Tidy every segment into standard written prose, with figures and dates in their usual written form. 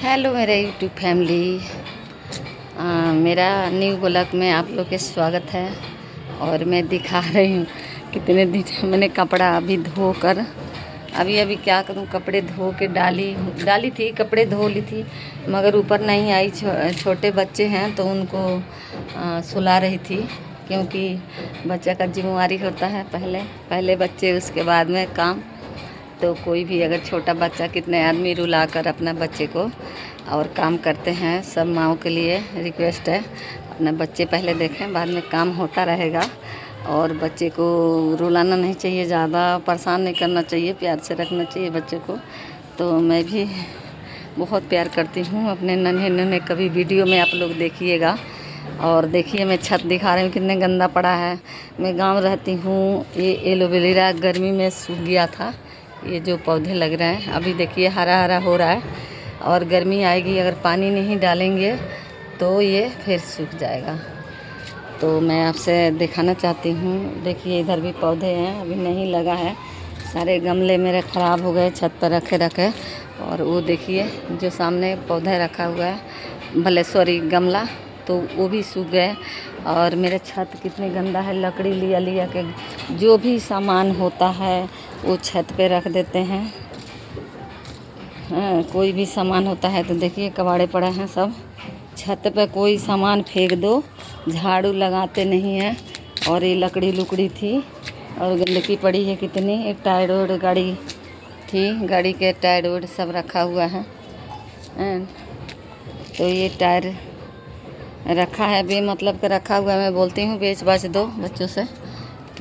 Hello मेरे YouTube family. मेरा new blog में आप लोग के स्वागत है। और मैं दिखा रही हूँ कितने दिन मैंने कपड़ा अभी धोकर अभी क्या करूँ, कपड़े धो के डाली थी, कपड़े धो ली थी मगर ऊपर नहीं आई। छोटे बच्चे हैं तो उनको सुला रही थी, क्योंकि बच्चा का जिम्मेवारी होता है, पहले बच्चे उसके बाद में काम। तो कोई भी अगर छोटा बच्चा, कितने आदमी रुला कर अपना बच्चे को और काम करते हैं। सब माँओं के लिए रिक्वेस्ट है, अपना बच्चे पहले देखें, बाद में काम होता रहेगा। और बच्चे को रुलाना नहीं चाहिए, ज़्यादा परेशान नहीं करना चाहिए, प्यार से रखना चाहिए बच्चे को। तो मैं भी बहुत प्यार करती हूँ अपने नन्हे कभी वीडियो में आप लोग देखिएगा। और देखिए मैं छत दिखा रही हूँ कितने गंदा पड़ा है। मैं गांव रहती हूँ। ये एलोवेरा गर्मी में सूख गया था। ये जो पौधे लग रहे हैं अभी देखिए हरा हरा हो रहा है, और गर्मी आएगी अगर पानी नहीं डालेंगे तो ये फिर सूख जाएगा। तो मैं आपसे दिखाना चाहती हूँ। देखिए इधर भी पौधे हैं, अभी नहीं लगा है, सारे गमले मेरे ख़राब हो गए छत पर रखे। और वो देखिए जो सामने पौधा रखा हुआ है, भले सॉरी गमला, तो वो भी सूख गए। और मेरा छत कितने गंदा है, लकड़ी लिया के जो भी सामान होता है वो छत पे रख देते हैं। कोई भी सामान होता है तो देखिए कबाड़े पड़े हैं सब छत पे, कोई सामान फेंक दो, झाड़ू लगाते नहीं है। और ये लकड़ी लुकड़ी थी और गंदगी पड़ी है कितनी। एक टायर ओड गाड़ी थी, गाड़ी के टायर ओड सब रखा हुआ है। तो ये टायर रखा है बेमतलब का रखा हुआ है। मैं बोलती हूँ बेच बाच दो बच्चों से,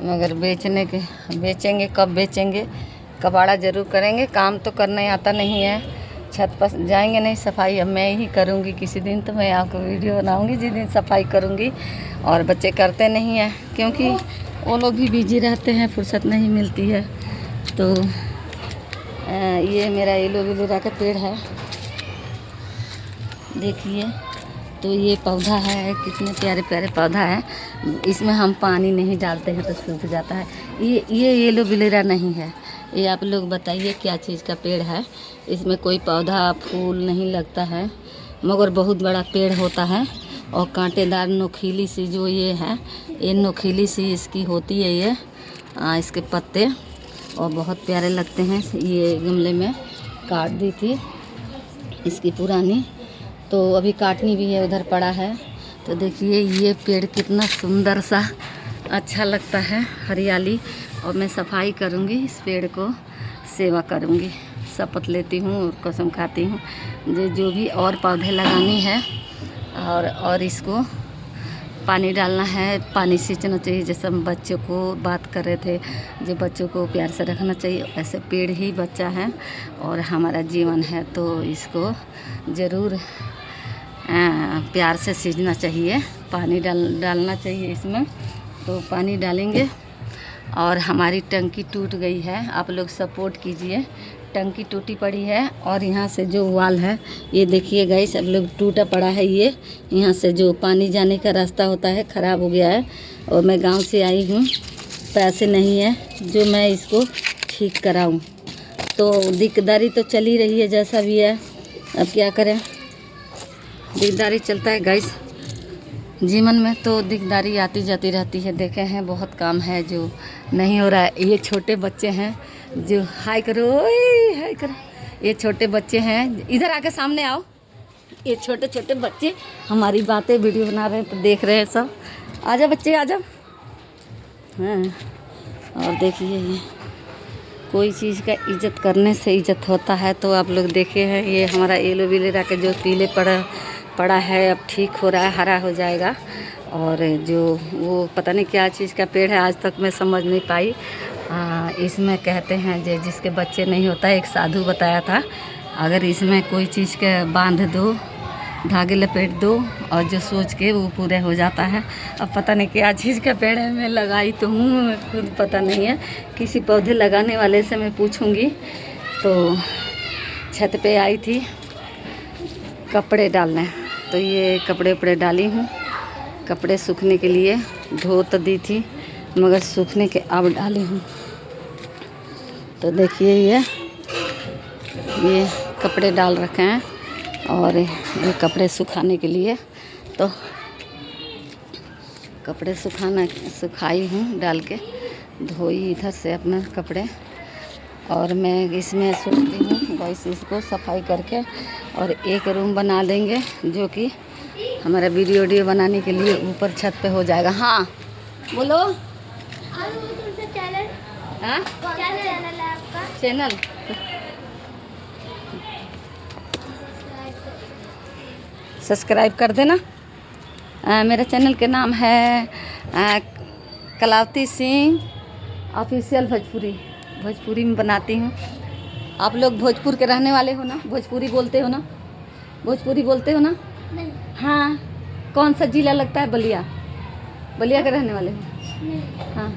मगर बेचेंगे कब बेचेंगे। कबाड़ा ज़रूर करेंगे, काम तो करने आता नहीं है। छत पर जाएंगे नहीं, सफाई अब मैं ही करूँगी किसी दिन। तो मैं आपको वीडियो बनाऊँगी जिस दिन सफाई करूँगी। और बच्चे करते नहीं हैं क्योंकि वो लोग भी बिजी रहते हैं, फुर्सत नहीं मिलती है। तो ये मेरा एलोवेरा का पेड़ है, देखिए। तो ये पौधा है, कितने प्यारे प्यारे पौधा है। इसमें हम पानी नहीं डालते हैं तो सूख जाता है। ये एलोवेरा नहीं है। ये आप लोग बताइए क्या चीज़ का पेड़ है। इसमें कोई पौधा फूल नहीं लगता है, मगर बहुत बड़ा पेड़ होता है। और कांटेदार नोकीली सी जो ये है, ये नोकीली सी इसकी होती है ये इसके पत्ते, और बहुत प्यारे लगते हैं। ये गमले में काट दी थी इसकी पुरानी, तो अभी काटनी भी है, उधर पड़ा है। तो देखिए ये पेड़ कितना सुंदर सा अच्छा लगता है, हरियाली। और मैं सफाई करूँगी, इस पेड़ को सेवा करूँगी, शपथ लेती हूँ और कसम खाती हूँ। जो भी और पौधे लगानी है और इसको पानी डालना है, पानी सींचना चाहिए। जैसे हम बच्चों को बात कर रहे थे, जो बच्चों को प्यार से रखना चाहिए, ऐसे पेड़ ही बच्चा है और हमारा जीवन है। तो इसको ज़रूर प्यार से सींचना चाहिए, पानी डालना चाहिए इसमें। तो पानी डालेंगे। और हमारी टंकी टूट गई है, आप लोग सपोर्ट कीजिए। टंकी टूटी पड़ी है और यहाँ से जो वाल है ये देखिए गाइस, सब लोग टूटा पड़ा है। ये यहाँ से जो पानी जाने का रास्ता होता है ख़राब हो गया है। और मैं गांव से आई हूँ, पैसे नहीं है जो मैं इसको ठीक कराऊँ। तो दिकदारी तो चल ही रही है, जैसा भी है, अब क्या करें। दिकदारी चलता है गाइस जीवन में, तो दिकदारी आती जाती रहती है। देखे हैं बहुत काम है जो नहीं हो रहा है। ये छोटे बच्चे हैं जो हाय करो, हाय करो। ये छोटे बच्चे हैं, इधर आके सामने आओ। ये छोटे छोटे बच्चे हमारी बातें वीडियो बना रहे हैं तो देख रहे हैं सब। आजा बच्चे आजा। हाँ, और देखिए ये कोई चीज़ का इज्जत करने से इज्जत होता है। तो आप लोग देखे हैं ये हमारा एलोवेरा के जो पीले पड़ा है, अब ठीक हो रहा है, हरा हो जाएगा। और जो वो पता नहीं क्या चीज़ का पेड़ है, आज तक मैं समझ नहीं पाई। इसमें कहते हैं जिसके बच्चे नहीं होता, एक साधु बताया था, अगर इसमें कोई चीज़ के बांध दो, धागे लपेट दो, और जो सोच के वो पूरे हो जाता है। अब पता नहीं क्या चीज़ का पेड़ है, मैं लगाई तो हूँ, खुद पता नहीं है। किसी पौधे लगाने वाले से मैं पूछूंगी। तो छत पे आई थी कपड़े डालने, तो ये कपड़े उपड़े डाली हूँ। कपड़े सूखने के लिए धो तो दी थी, मगर सूखने के अब डाली हूँ। तो देखिए ये कपड़े डाल रखे हैं। और ये कपड़े सुखाने के लिए, तो कपड़े सुखाई हूँ डाल के, धोई इधर से अपना कपड़े। और मैं इसमें सोचती हूँ बस इसको सफाई करके और एक रूम बना देंगे जो कि हमारा वीडियो बनाने के लिए ऊपर छत पे हो जाएगा। हाँ बोलो। चैनल सब्सक्राइब कर देना। मेरा चैनल के नाम है कलावती सिंह ऑफिशियल भोजपुरी में बनाती हूँ। आप लोग भोजपुर के रहने वाले हो ना? भोजपुरी बोलते हो ना? नहीं। हाँ, कौन सा जिला लगता है? बलिया के रहने वाले हो? हाँ,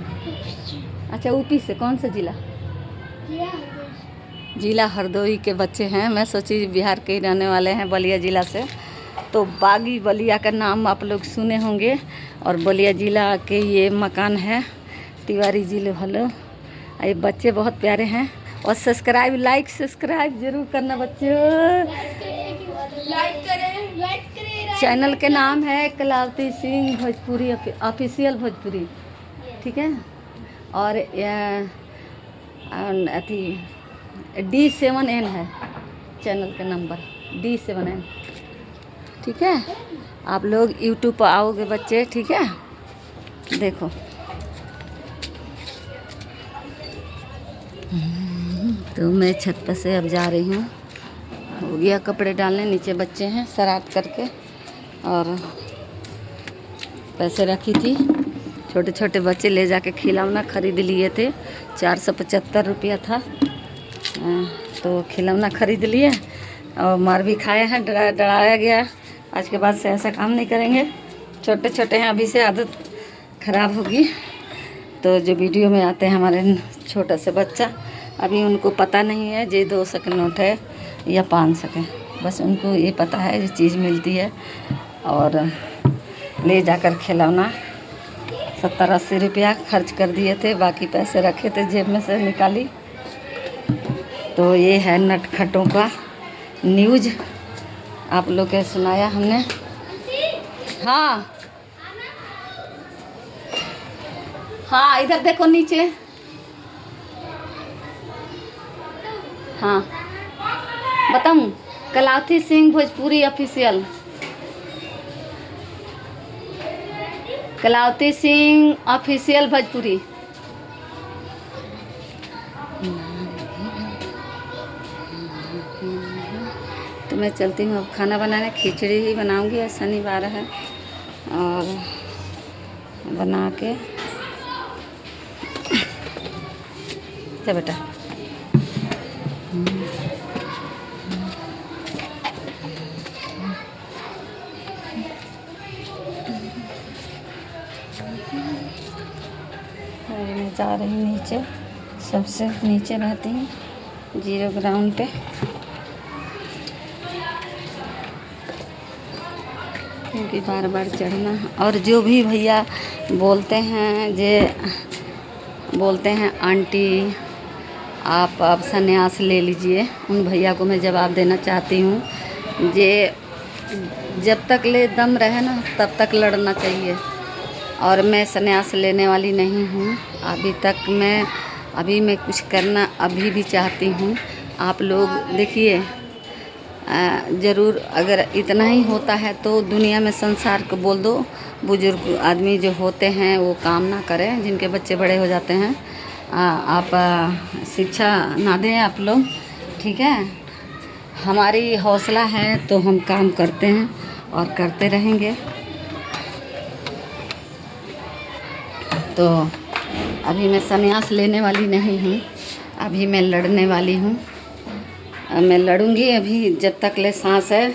अच्छा, यूपी से कौन सा जिला? जिला हरदोई के बच्चे हैं। मैं सोची बिहार के ही रहने वाले हैं, बलिया जिला से। तो बागी बलिया का नाम आप लोग सुने होंगे, और बलिया जिला के ये मकान है तिवारी जिले वालों। ये बच्चे बहुत प्यारे हैं। और लाइक सब्सक्राइब जरूर करना बच्चों। लाइक करें। चैनल के नाम है कलावती सिंह भोजपुरी ऑफिशियल भोजपुरी, ठीक है। और अथी D7N है चैनल का नंबर, D7N, ठीक है। आप लोग यूट्यूब पर आओगे बच्चे, ठीक है। देखो तो मैं छत पर से अब जा रही हूँ। हो गया कपड़े डालने, नीचे बच्चे हैं शरारत करके। और पैसे रखी थी, छोटे छोटे बच्चे ले जाके खिलौना खरीद लिए थे। 475 रुपया था। तो खिलौना खरीद लिए और मार भी खाए हैं, डराया गया। आज के बाद से ऐसा काम नहीं करेंगे। छोटे छोटे हैं, अभी से आदत ख़राब होगी। तो जो वीडियो में आते हैं हमारे छोटा से बच्चा, अभी उनको पता नहीं है ये 200 का नोट है या 500 का, बस उनको ये पता है ये चीज़ मिलती है। और ले जाकर खिलौना 70-80 रुपया खर्च कर दिए थे, बाकी पैसे रखे थे जेब में से निकाली। तो ये है नटखटों का न्यूज़, आप लोग के सुनाया हमने। हाँ हाँ, इधर देखो नीचे। हाँ बताऊँ, कलावती सिंह भोजपुरी ऑफिशियल, कलावती सिंह ऑफिशियल भोजपुरी। तो मैं चलती हूँ अब खाना बनाने। खिचड़ी ही बनाऊंगी, आज शनिवार है। और बना के क्या बेटा, मैं जा रही हूँ नीचे, सबसे नीचे रहती हूँ 0 ग्राउंड पे। क्योंकि बार बार चढ़ना। और जो भी भैया बोलते हैं आंटी आप अब संन्यास ले लीजिए, उन भैया को मैं जवाब देना चाहती हूँ। ये जब तक ले दम रहे ना तब तक लड़ना चाहिए। और मैं संन्यास लेने वाली नहीं हूँ अभी मैं कुछ करना अभी भी चाहती हूँ। आप लोग देखिए, ज़रूर अगर इतना ही होता है तो दुनिया में संसार को बोल दो, बुजुर्ग आदमी जो होते हैं वो काम ना करें, जिनके बच्चे बड़े हो जाते हैं। आप शिक्षा ना दें आप लोग, ठीक है। हमारी हौसला है तो हम काम करते हैं और करते रहेंगे। तो अभी मैं संन्यास लेने वाली नहीं हूँ, अभी मैं लड़ने वाली हूँ। मैं लड़ूंगी अभी, जब तक ले सांस है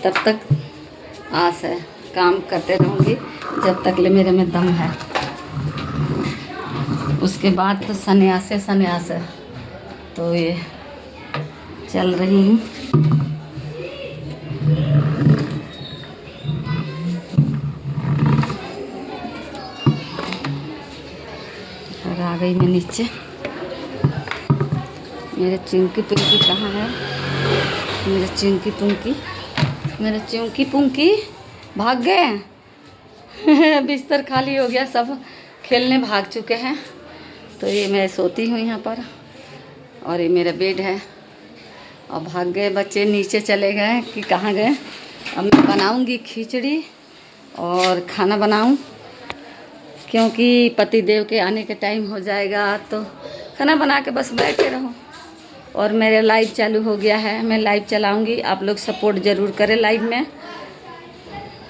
तब तक आस है। काम करते रहूँगी जब तक ले मेरे में दम है। उसके बाद तो संन्यास है। तो ये चल रही हूँ। और आ गई मैं नीचे। मेरे चिंकी पिंकी कहाँ है? मेरे चिंकी पुंकी, मेरे चिंकी पुंकी भाग गए। बिस्तर खाली हो गया, सब खेलने भाग चुके हैं। तो ये मैं सोती हूँ यहाँ पर और ये मेरा बेड है। और भाग गए बच्चे, नीचे चले गए कि कहाँ गए। अब मैं बनाऊँगी खिचड़ी और खाना बनाऊँ, क्योंकि पति देव के आने के टाइम हो जाएगा। तो खाना बना के बस बैठे रहो। और मेरा लाइव चालू हो गया है, मैं लाइव चलाऊँगी, आप लोग सपोर्ट ज़रूर करें लाइव में।